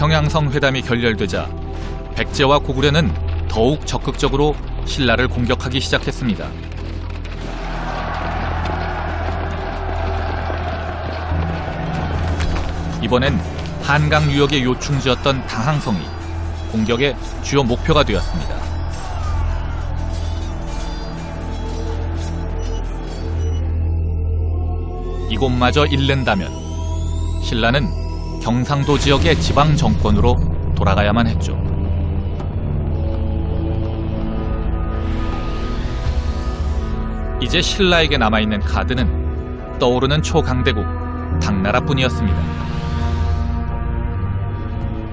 평양성 회담이 결렬되자 백제와 고구려는 더욱 적극적으로 신라를 공격하기 시작했습니다. 이번엔 한강 유역의 요충지였던 당항성이 공격의 주요 목표가 되었습니다. 이곳마저 잃는다면 신라는 경상도 지역의 지방 정권으로 돌아가야만 했죠. 이제 신라에게 남아있는 카드는 떠오르는 초강대국 당나라뿐이었습니다.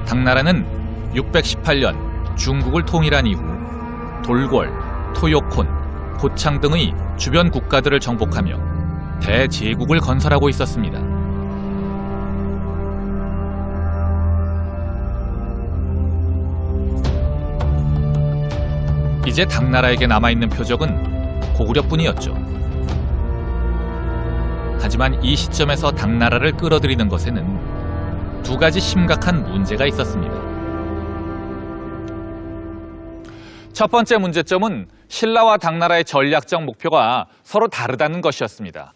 당나라는 618년 중국을 통일한 이후 돌궐, 토요콘, 고창 등의 주변 국가들을 정복하며 대제국을 건설하고 있었습니다. 이제 당나라에게 남아있는 표적은 고구려뿐이었죠. 하지만 이 시점에서 당나라를 끌어들이는 것에는 두 가지 심각한 문제가 있었습니다. 첫 번째 문제점은 신라와 당나라의 전략적 목표가 서로 다르다는 것이었습니다.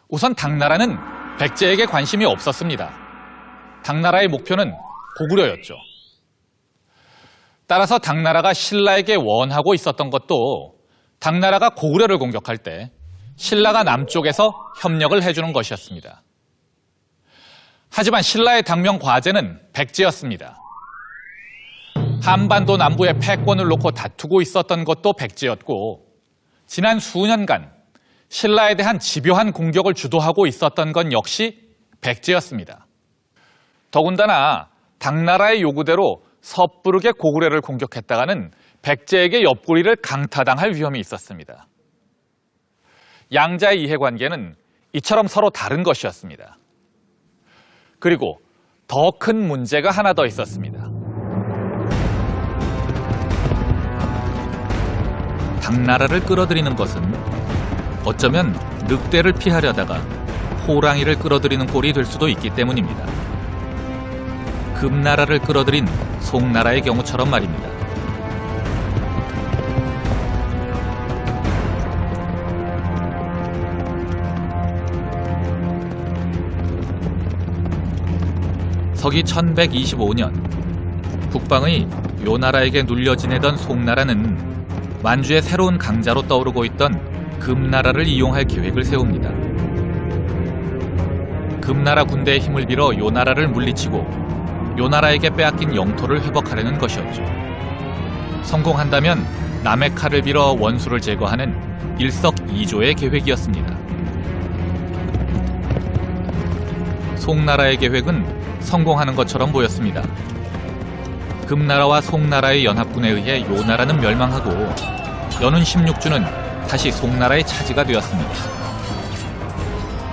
우선 당나라는 백제에게 관심이 없었습니다. 당나라의 목표는 고구려였죠. 따라서 당나라가 신라에게 원하고 있었던 것도 당나라가 고구려를 공격할 때 신라가 남쪽에서 협력을 해주는 것이었습니다. 하지만 신라의 당면 과제는 백제였습니다. 한반도 남부의 패권을 놓고 다투고 있었던 것도 백제였고, 지난 수년간 신라에 대한 집요한 공격을 주도하고 있었던 건 역시 백제였습니다. 더군다나 당나라의 요구대로 섣부르게 고구려를 공격했다가는 백제에게 옆구리를 강타당할 위험이 있었습니다. 양자의 이해관계는 이처럼 서로 다른 것이었습니다. 그리고 더 큰 문제가 하나 더 있었습니다. 당나라를 끌어들이는 것은 어쩌면 늑대를 피하려다가 호랑이를 끌어들이는 꼴이 될 수도 있기 때문입니다. 금나라를 끌어들인 송나라의 경우처럼 말입니다. 서기 1125년 북방의 요나라에게 눌려 지내던 송나라는 만주의 새로운 강자로 떠오르고 있던 금나라를 이용할 계획을 세웁니다. 금나라 군대의 힘을 빌어 요나라를 물리치고 요나라에게 빼앗긴 영토를 회복하려는 것이었죠. 성공한다면 남의 칼을 빌어 원수를 제거하는 일석이조의 계획이었습니다. 송나라의 계획은 성공하는 것처럼 보였습니다. 금나라와 송나라의 연합군에 의해 요나라는 멸망하고 연운 16주는 다시 송나라의 차지가 되었습니다.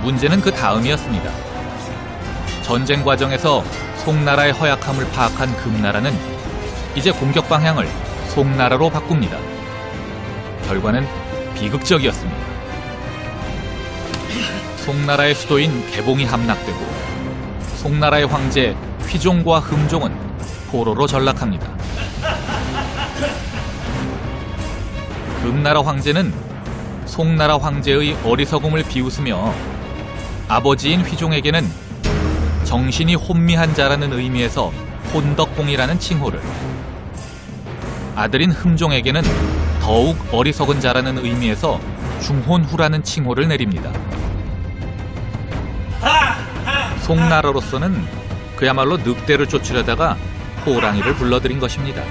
문제는 그 다음이었습니다. 전쟁 과정에서 송나라의 허약함을 파악한 금나라는 이제 공격 방향을 송나라로 바꿉니다. 결과는 비극적이었습니다. 송나라의 수도인 개봉이 함락되고 송나라의 황제 휘종과 흠종은 포로로 전락합니다. 금나라 황제는 송나라 황제의 어리석음을 비웃으며 아버지인 휘종에게는 정신이 혼미한 자라는 의미에서 혼덕공이라는 칭호를, 아들인 흠종에게는 더욱 어리석은 자라는 의미에서 중혼후라는 칭호를 내립니다. 송나라로서는 그야말로 늑대를 쫓으려다가 호랑이를 불러들인 것입니다.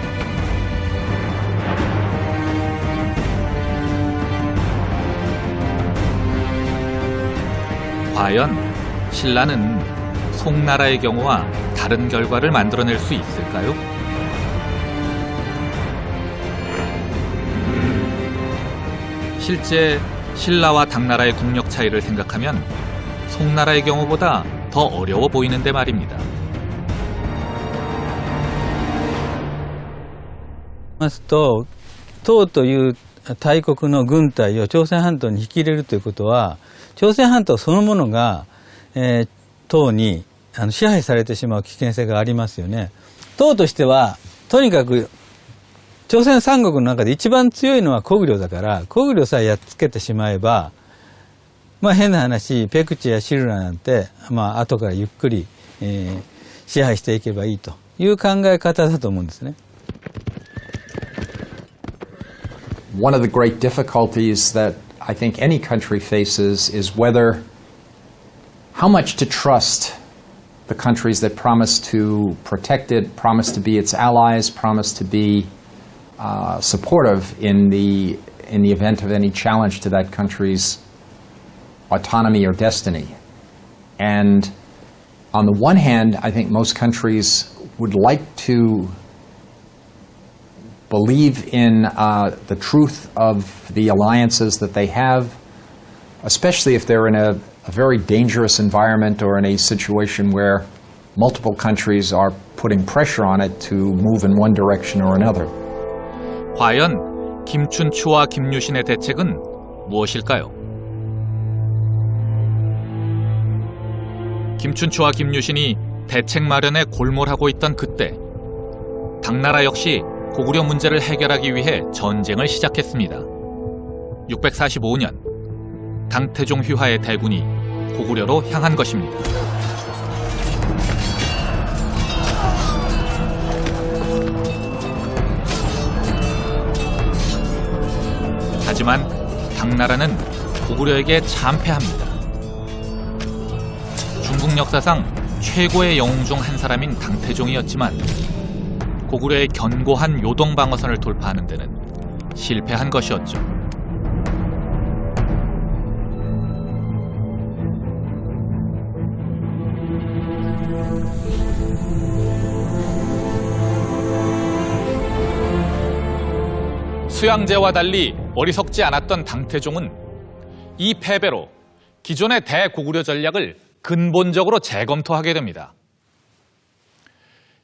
과연 신라는 송나라의 경우와 다른 결과를 만들어낼 수 있을까요? 실제 신라와 당나라의 국력 차이를 생각하면 송나라의 경우보다 더 어려워 보이는데 말입니다. ますと、唐という大国の軍隊を朝鮮半島に引き入れるということは、朝鮮半島そのものが、唐に支配されてしまう危険性がありますよね。党としては、とにかく、朝鮮三国の中で一番強いのは国領だから、国領さえやっつけてしまえば、まあ変な話、ペクチやシルラなんて、まあ後からゆっくり、支配していけばいいという考え方だと思うんですね。One of the great difficulties that I think any country faces is how much to trust the countries that promise to protect it, promise to be its allies, promise to be supportive in the event of any challenge to that country's autonomy or destiny. And on the one hand, I think most countries would like to believe in the truth of the alliances that they have, especially if they're in a very dangerous environment or in a situation where multiple countries are putting pressure on it to move in one direction or another. 과연 김춘추와 김유신의 대책은 무엇일까요? 김춘추와 김유신이 대책 마련에 골몰하고 있던 그때 당나라 역시 고구려 문제를 해결하기 위해 전쟁을 시작했습니다. 645년 당태종 휘하의 대군이 고구려로 향한 것입니다. 하지만 당나라는 고구려에게 참패합니다. 중국 역사상 최고의 영웅 중 한 사람인 당태종이었지만 고구려의 견고한 요동 방어선을 돌파하는 데는 실패한 것이었죠. 수양제와 달리 어리석지 않았던 당태종은 이 패배로 기존의 대고구려 전략을 근본적으로 재검토하게 됩니다.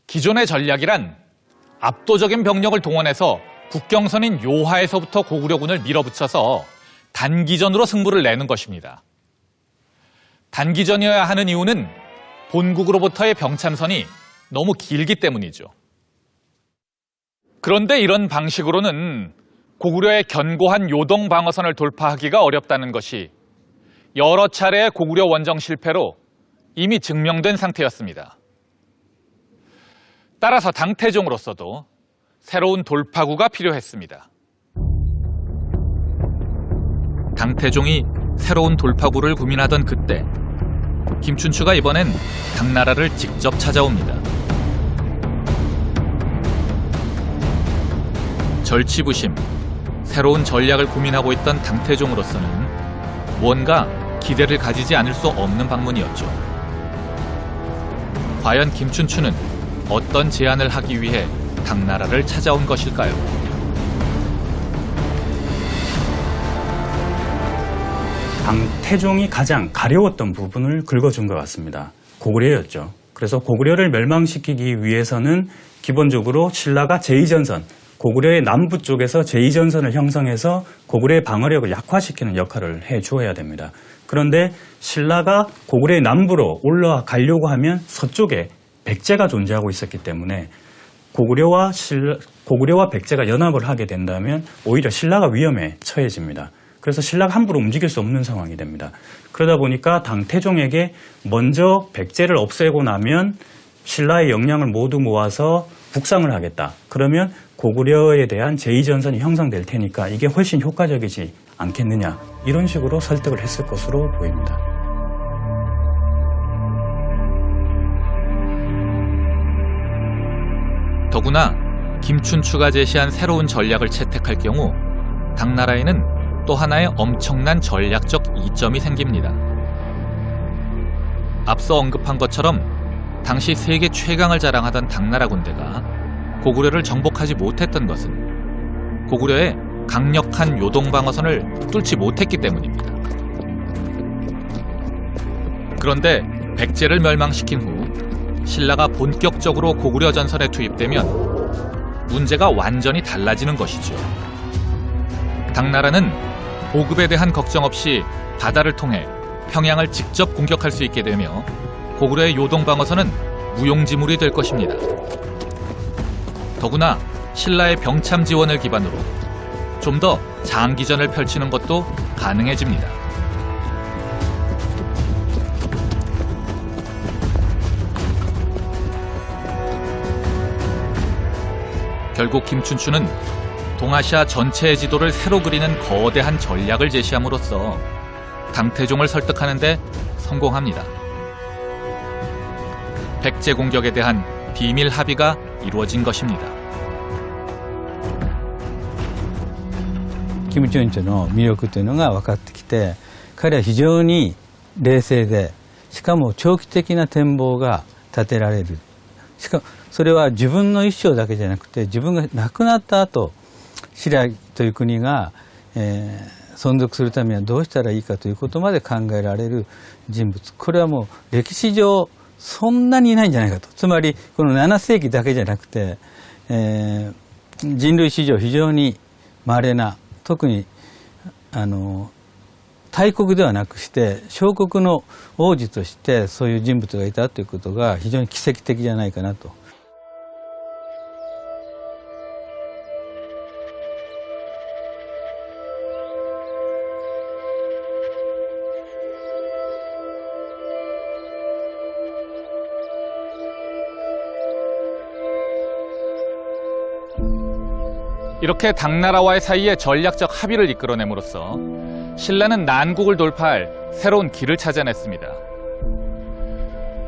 기존의 전략이란 압도적인 병력을 동원해서 국경선인 요하에서부터 고구려군을 밀어붙여서 단기전으로 승부를 내는 것입니다. 단기전이어야 하는 이유는 본국으로부터의 병참선이 너무 길기 때문이죠. 그런데 이런 방식으로는 고구려의 견고한 요동 방어선을 돌파하기가 어렵다는 것이 여러 차례의 고구려 원정 실패로 이미 증명된 상태였습니다. 따라서 당태종으로서도 새로운 돌파구가 필요했습니다. 당태종이 새로운 돌파구를 고민하던 그때 김춘추가 이번엔 당나라를 직접 찾아옵니다. 절치부심, 새로운 전략을 고민하고 있던 당태종으로서는 무언가 기대를 가지지 않을 수 없는 방문이었죠. 과연 김춘추는 어떤 제안을 하기 위해 당나라를 찾아온 것일까요? 당태종이 가장 가려웠던 부분을 긁어준 것 같습니다. 고구려였죠. 그래서 고구려를 멸망시키기 위해서는 기본적으로 신라가 제2전선, 고구려의 남부 쪽에서 제2전선을 형성해서 고구려의 방어력을 약화시키는 역할을 해주어야 됩니다. 그런데 신라가 고구려의 남부로 올라가려고 하면 서쪽에 백제가 존재하고 있었기 때문에 고구려와 백제가 연합을 하게 된다면 오히려 신라가 위험에 처해집니다. 그래서 신라가 함부로 움직일 수 없는 상황이 됩니다. 그러다 보니까 당태종에게 먼저 백제를 없애고 나면 신라의 역량을 모두 모아서 북상을 하겠다. 그러면 고구려에 대한 제2전선이 형성될 테니까 이게 훨씬 효과적이지 않겠느냐. 이런 식으로 설득을 했을 것으로 보입니다. 더구나 김춘추가 제시한 새로운 전략을 채택할 경우 당나라에는 또 하나의 엄청난 전략적 이점이 생깁니다. 앞서 언급한 것처럼 당시 세계 최강을 자랑하던 당나라 군대가 고구려를 정복하지 못했던 것은 고구려의 강력한 요동방어선을 뚫지 못했기 때문입니다. 그런데 백제를 멸망시킨 후 신라가 본격적으로 고구려 전선에 투입되면 문제가 완전히 달라지는 것이죠. 당나라는 보급에 대한 걱정 없이 바다를 통해 평양을 직접 공격할 수 있게 되며 고구려의 요동방어선은 무용지물이 될 것입니다. 더구나 신라의 병참 지원을 기반으로 좀 더 장기전을 펼치는 것도 가능해집니다. 결국 김춘추는 동아시아 전체의 지도를 새로 그리는 거대한 전략을 제시함으로써 당태종을 설득하는 데 성공합니다. 백제 공격에 대한 비밀 합의가 이루어진 것입니다. キム・チョンチョの魅力というのが分かってきて、彼は非常に冷静で、しかも長期的な展望が立てられる。しかもそれは自分の一生だけじゃなくて、自分が亡くなった後、新羅という国が、存続するためにはどうしたらいいかということまで考えられる人物。これはもう歴史上そんなにいないんじゃないかと。つまりこの7世紀だけじゃなくて、人類史上非常に稀な、特に大国ではなくして小国の王子としてそういう人物がいたということが非常に奇跡的じゃないかなと。이렇게 당나라와의 사이에 전략적 합의를 이끌어냄으로써 신라는 난국을 돌파할 새로운 길을 찾아냈습니다.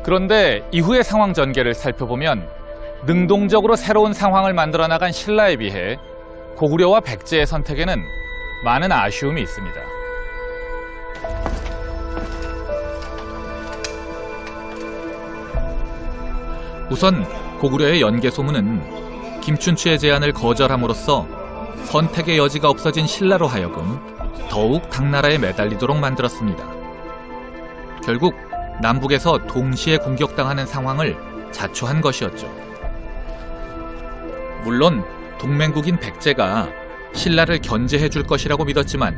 그런데 이후의 상황 전개를 살펴보면 능동적으로 새로운 상황을 만들어 나간 신라에 비해 고구려와 백제의 선택에는 많은 아쉬움이 있습니다. 우선 고구려의 연개소문은 김춘추의 제안을 거절함으로써 선택의 여지가 없어진 신라로 하여금 더욱 당나라에 매달리도록 만들었습니다. 결국 남북에서 동시에 공격당하는 상황을 자초한 것이었죠. 물론 동맹국인 백제가 신라를 견제해 줄 것이라고 믿었지만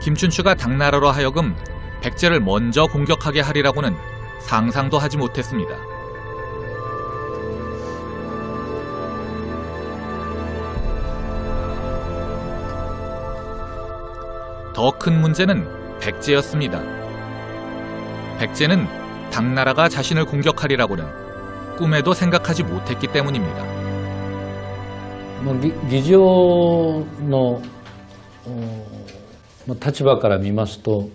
김춘추가 당나라로 하여금 백제를 먼저 공격하게 하리라고는 상상도 하지 못했습니다. 더 큰 문제는 백제였습니다. 백제는 당나라가 자신을 공격하리라고는 꿈에도 생각하지 못했기 때문입니다. 議場の立場から見ますと、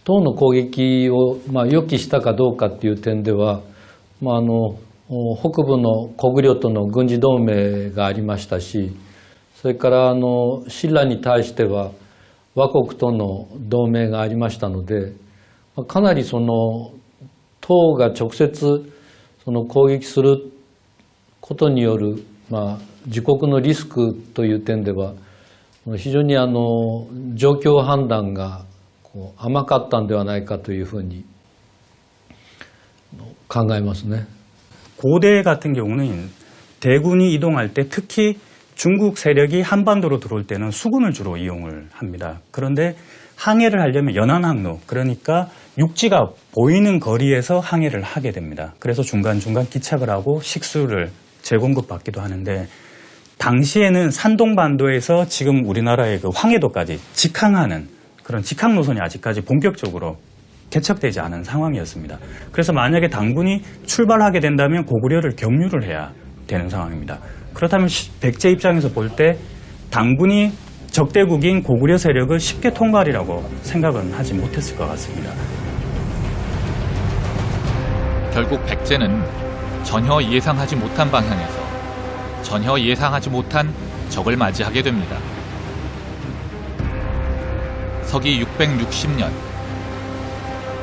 唐の攻撃を予期したかどうかっていう点では、北部の古具領との軍事同盟がありましたし、それから新羅に対しては倭国との同盟がありましたので、かなりその唐が直接その攻撃することによる、自国のリスクという点では非常に状況判断が甘かったんではないかというふうに考えますね。 고대 같은 경우는 대군이 이동할 때 특히 중국 세력이 한반도로 들어올 때는 수군을 주로 이용을 합니다. 그런데 항해를 하려면 연안항로, 그러니까 육지가 보이는 거리에서 항해를 하게 됩니다. 그래서 중간중간 기착을 하고 식수를 재공급받기도 하는데, 당시에는 산동반도에서 지금 우리나라의 그 황해도까지 직항하는 그런 직항 노선이 아직까지 본격적으로 개척되지 않은 상황이었습니다. 그래서 만약에 당군이 출발하게 된다면 고구려를 경유를 해야 되는 상황입니다. 그렇다면 백제 입장에서 볼 때 당군이 적대국인 고구려 세력을 쉽게 통과하리라고 생각은 하지 못했을 것 같습니다. 결국 백제는 전혀 예상하지 못한 방향에서 전혀 예상하지 못한 적을 맞이하게 됩니다. 서기 660년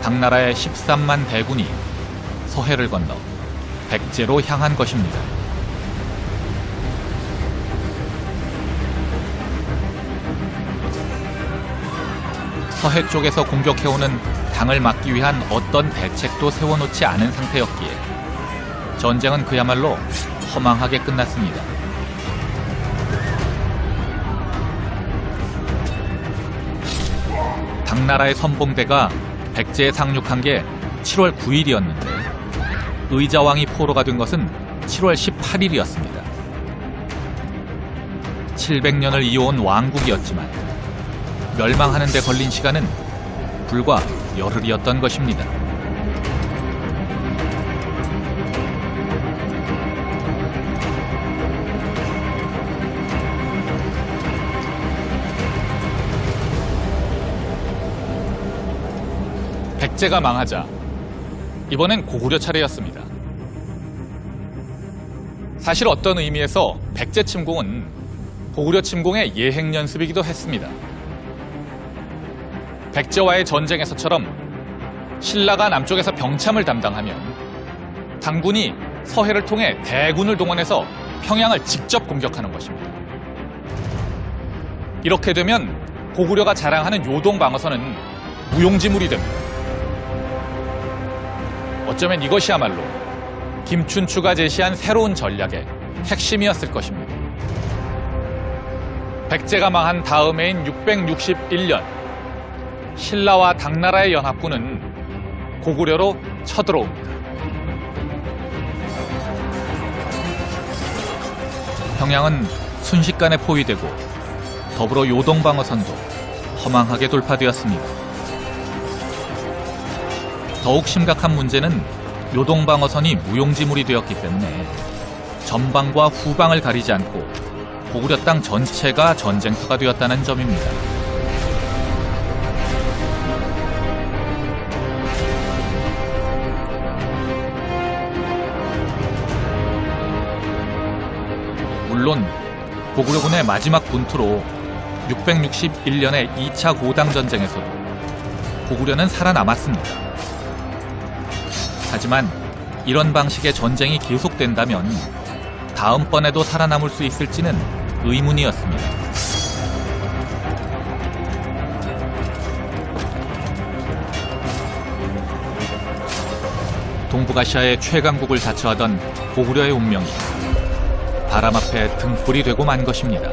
당나라의 13만 대군이 서해를 건너 백제로 향한 것입니다. 서해 쪽에서 공격해오는 당을 막기 위한 어떤 대책도 세워놓지 않은 상태였기에 전쟁은 그야말로 허망하게 끝났습니다. 당나라의 선봉대가 백제에 상륙한 게 7월 9일이었는데 의자왕이 포로가 된 것은 7월 18일이었습니다. 700년을 이어온 왕국이었지만 멸망하는 데 걸린 시간은 불과 열흘이었던 것입니다. 백제가 망하자 이번엔 고구려 차례였습니다. 사실 어떤 의미에서 백제 침공은 고구려 침공의 예행 연습이기도 했습니다. 백제와의 전쟁에서처럼 신라가 남쪽에서 병참을 담당하면 당군이 서해를 통해 대군을 동원해서 평양을 직접 공격하는 것입니다. 이렇게 되면 고구려가 자랑하는 요동 방어선은 무용지물이 됩니다. 어쩌면 이것이야말로 김춘추가 제시한 새로운 전략의 핵심이었을 것입니다. 백제가 망한 다음해인 661년 신라와 당나라의 연합군은 고구려로 쳐들어옵니다. 평양은 순식간에 포위되고 더불어 요동방어선도 허망하게 돌파되었습니다. 더욱 심각한 문제는 요동방어선이 무용지물이 되었기 때문에 전방과 후방을 가리지 않고 고구려 땅 전체가 전쟁터가 되었다는 점입니다. 물론 고구려군의 마지막 분투로 661년의 2차 고당 전쟁에서도 고구려는 살아남았습니다. 하지만 이런 방식의 전쟁이 계속된다면 다음번에도 살아남을 수 있을지는 의문이었습니다. 동북아시아의 최강국을 자처하던 고구려의 운명이 바람 앞에 등불이 되고 만 것입니다.